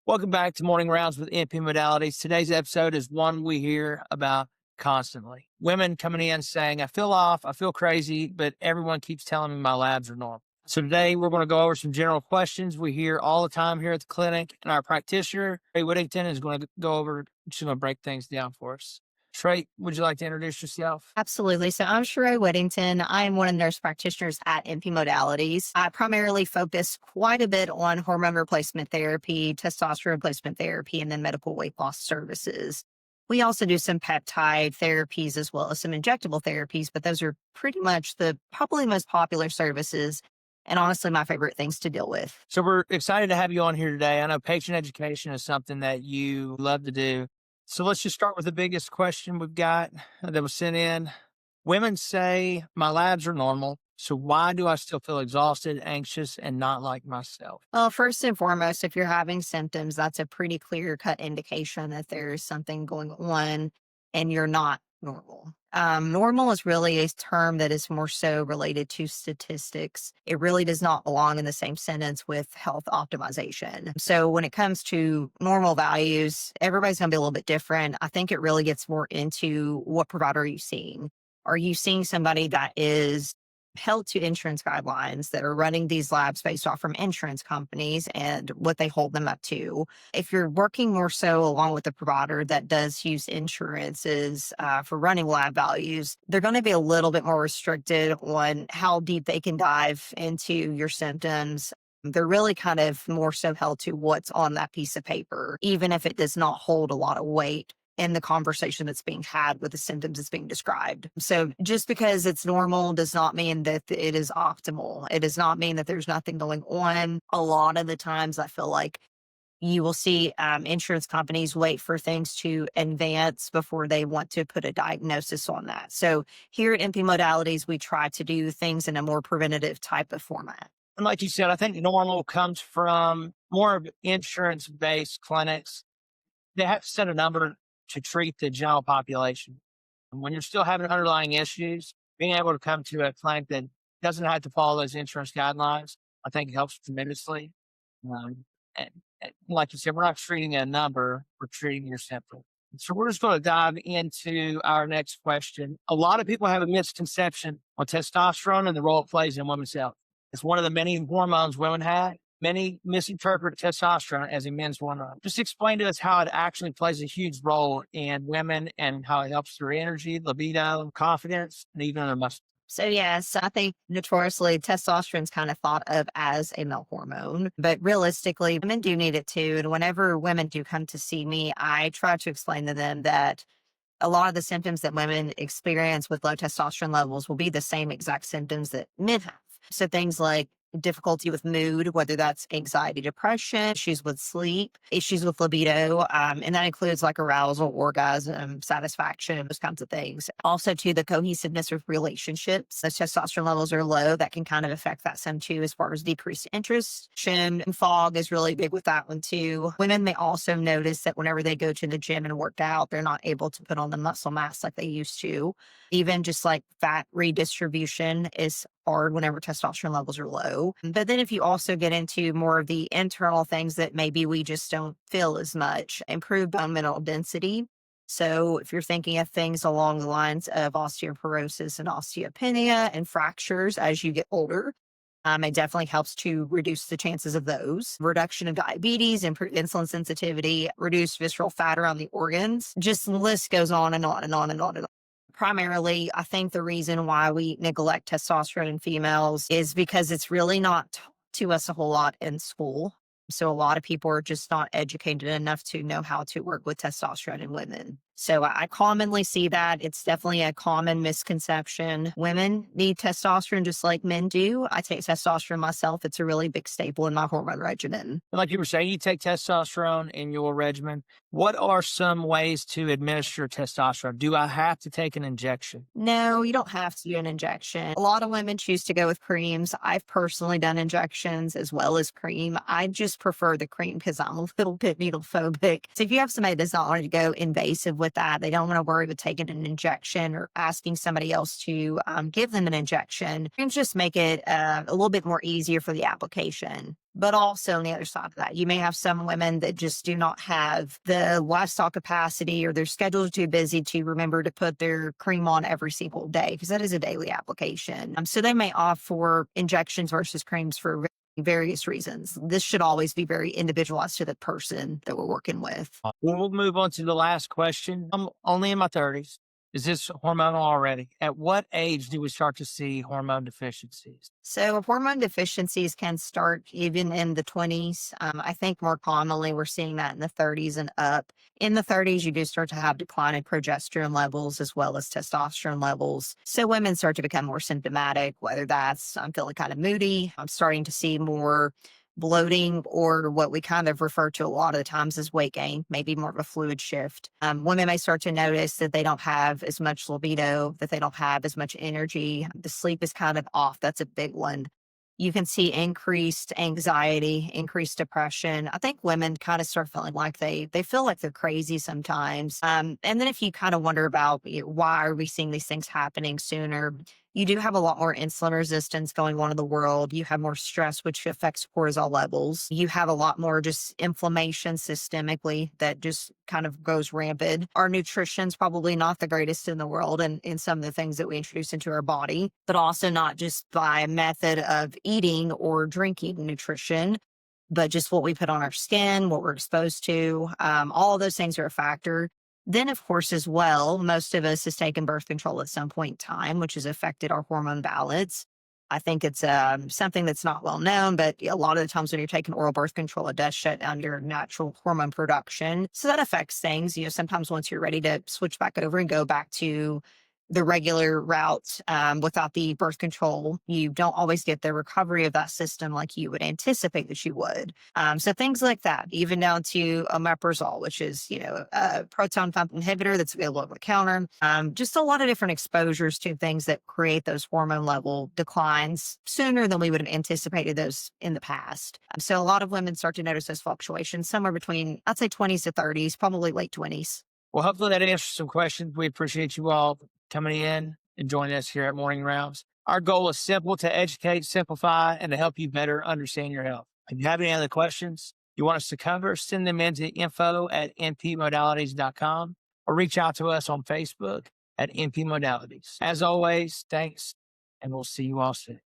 Welcome back to Morning Rounds with MP Modalities. Today's episode is one we hear about constantly. Women coming in saying, I feel off, I feel crazy, but everyone keeps telling me my labs are normal. So today we're going to go over some general questions we hear all the time here at the clinic. And our practitioner, Cherrae Whittington, is going to go over, she's going to break things down for us. Cherrae, would you like to introduce yourself? Absolutely. So I'm Cherrae Whittington. I am one of the nurse practitioners at MP Modalities. I primarily focus quite a bit on hormone replacement therapy, testosterone replacement therapy, and then medical weight loss services. We also do some peptide therapies as well as some injectable therapies, but those are pretty much the probably most popular services and honestly my favorite things to deal with. So we're excited to have you on here today. I know patient education is something that you love to do. So let's just start with the biggest question we've got that was sent in. Women say my labs are normal. So why do I still feel exhausted, anxious, and not like myself? Well, first and foremost, if you're having symptoms, that's a pretty clear cut indication that there's something going on and you're not normal. Normal is really a term that is more so related to statistics. It really does not belong in the same sentence with health optimization. So when it comes to normal values, everybody's going to be a little bit different. I think it really gets more into what provider are you seeing? Are you seeing somebody that is held to insurance guidelines that are running these labs based off from insurance companies and what they hold them up to? If you're working more so along with a provider that does use insurances for running lab values, they're going to be a little bit more restricted on how deep they can dive into your symptoms. They're really kind of more so held to what's on that piece of paper, even if it does not hold a lot of weight in the conversation that's being had with the symptoms that's being described. So just because it's normal does not mean that it is optimal. It does not mean that there's nothing going on. A lot of the times I feel like you will see insurance companies wait for things to advance before they want to put a diagnosis on that. So here at MP Modalities, we try to do things in a more preventative type of format. And like you said, I think normal comes from more of insurance-based clinics. They have to set a number to treat the general population. And when you're still having underlying issues, being able to come to a clinic that doesn't have to follow those insurance guidelines, I think helps tremendously. And like you said, we're not treating a number, we're treating your symptom. So we're just going to dive into our next question. A lot of people have a misconception on testosterone and the role it plays in women's health. It's one of the many hormones women have. Many misinterpret testosterone as a men's hormone. Just explain to us how it actually plays a huge role in women and how it helps their energy, libido, confidence, and even their muscle. So yes, I think notoriously testosterone is kind of thought of as a male hormone, but realistically, women do need it too. And whenever women do come to see me, I try to explain to them that a lot of the symptoms that women experience with low testosterone levels will be the same exact symptoms that men have. So things like difficulty with mood, whether that's anxiety, depression, issues with sleep, issues with libido, and that includes like arousal, orgasm, satisfaction, those kinds of things. Also, to the cohesiveness of relationships, those testosterone levels are low. That can kind of affect that some too, as far as decreased interest. And fog is really big with that one too. Women may also notice that whenever they go to the gym and work out, they're not able to put on the muscle mass like they used to. Even just like fat redistribution is hard whenever testosterone levels are low. But then if you also get into more of the internal things that maybe we just don't feel as much, improved bone mineral density. So if you're thinking of things along the lines of osteoporosis and osteopenia and fractures as you get older, it definitely helps to reduce the chances of those. Reduction of diabetes, improved insulin sensitivity, reduced visceral fat around the organs. Just the list goes on and on and on and on and on. Primarily, I think the reason why we neglect testosterone in females is because it's really not taught to us a whole lot in school. So a lot of people are just not educated enough to know how to work with testosterone in women. So I commonly see that. It's definitely a common misconception. Women need testosterone just like men do. I take testosterone myself. It's a really big staple in my hormone regimen. And like you were saying, you take testosterone in your regimen. What are some ways to administer testosterone? Do I have to take an injection? No, you don't have to do an injection. A lot of women choose to go with creams. I've personally done injections as well as cream. I just prefer the cream because I'm a little bit needle phobic. So if you have somebody that's not wanting to go invasive with that, they don't want to worry about taking an injection or asking somebody else to give them an injection, creams just make it a little bit more easier for the application. But also on the other side of that, you may have some women that just do not have the lifestyle capacity or their schedules are too busy to remember to put their cream on every single day because that is a daily application. So they may opt for injections versus creams for various reasons. This should always be very individualized to the person that we're working with. We'll move on to the last question. I'm only in my 30s. Is this hormonal already? At what age do we start to see hormone deficiencies? So hormone deficiencies can start even in the 20s. I think more commonly we're seeing that in the 30s and up. In the 30s, you do start to have decline in progesterone levels as well as testosterone levels. So women start to become more symptomatic, whether that's I'm feeling kind of moody, I'm starting to see more bloating, or what we kind of refer to a lot of the times as weight gain, maybe more of a fluid shift. Women may start to notice that they don't have as much libido, that they don't have as much energy. The sleep is kind of off. That's a big one. You can see increased anxiety, increased depression. I think women kind of start feeling like they feel like they're crazy sometimes. And then if you kind of wonder about why are we seeing these things happening sooner, you do have a lot more insulin resistance going on in the world. You have more stress, which affects cortisol levels. You have a lot more just inflammation systemically that just kind of goes rampant. Our nutrition's probably not the greatest in the world and in some of the things that we introduce into our body, but also not just by method of eating or drinking nutrition, but just what we put on our skin, what we're exposed to. All of those things are a factor. Then, of course, as well, most of us has taken birth control at some point in time, which has affected our hormone balance. I think it's something that's not well known, but a lot of the times when you're taking oral birth control, it does shut down your natural hormone production. So that affects things. Sometimes once you're ready to switch back over and go back to the regular route without the birth control, you don't always get the recovery of that system like you would anticipate that you would. So things like that, even down to omeprazole, which is, a proton pump inhibitor that's available over the counter. Just a lot of different exposures to things that create those hormone level declines sooner than we would have anticipated those in the past. So a lot of women start to notice those fluctuations somewhere between, I'd say 20s to 30s, probably late 20s. Well, hopefully that answers some questions. We appreciate you all coming in and joining us here at Morning Rounds. Our goal is simple: to educate, simplify, and to help you better understand your health. If you have any other questions you want us to cover, send them in to info@npmodalities.com or reach out to us on Facebook at NP Modalities. As always, thanks, and we'll see you all soon.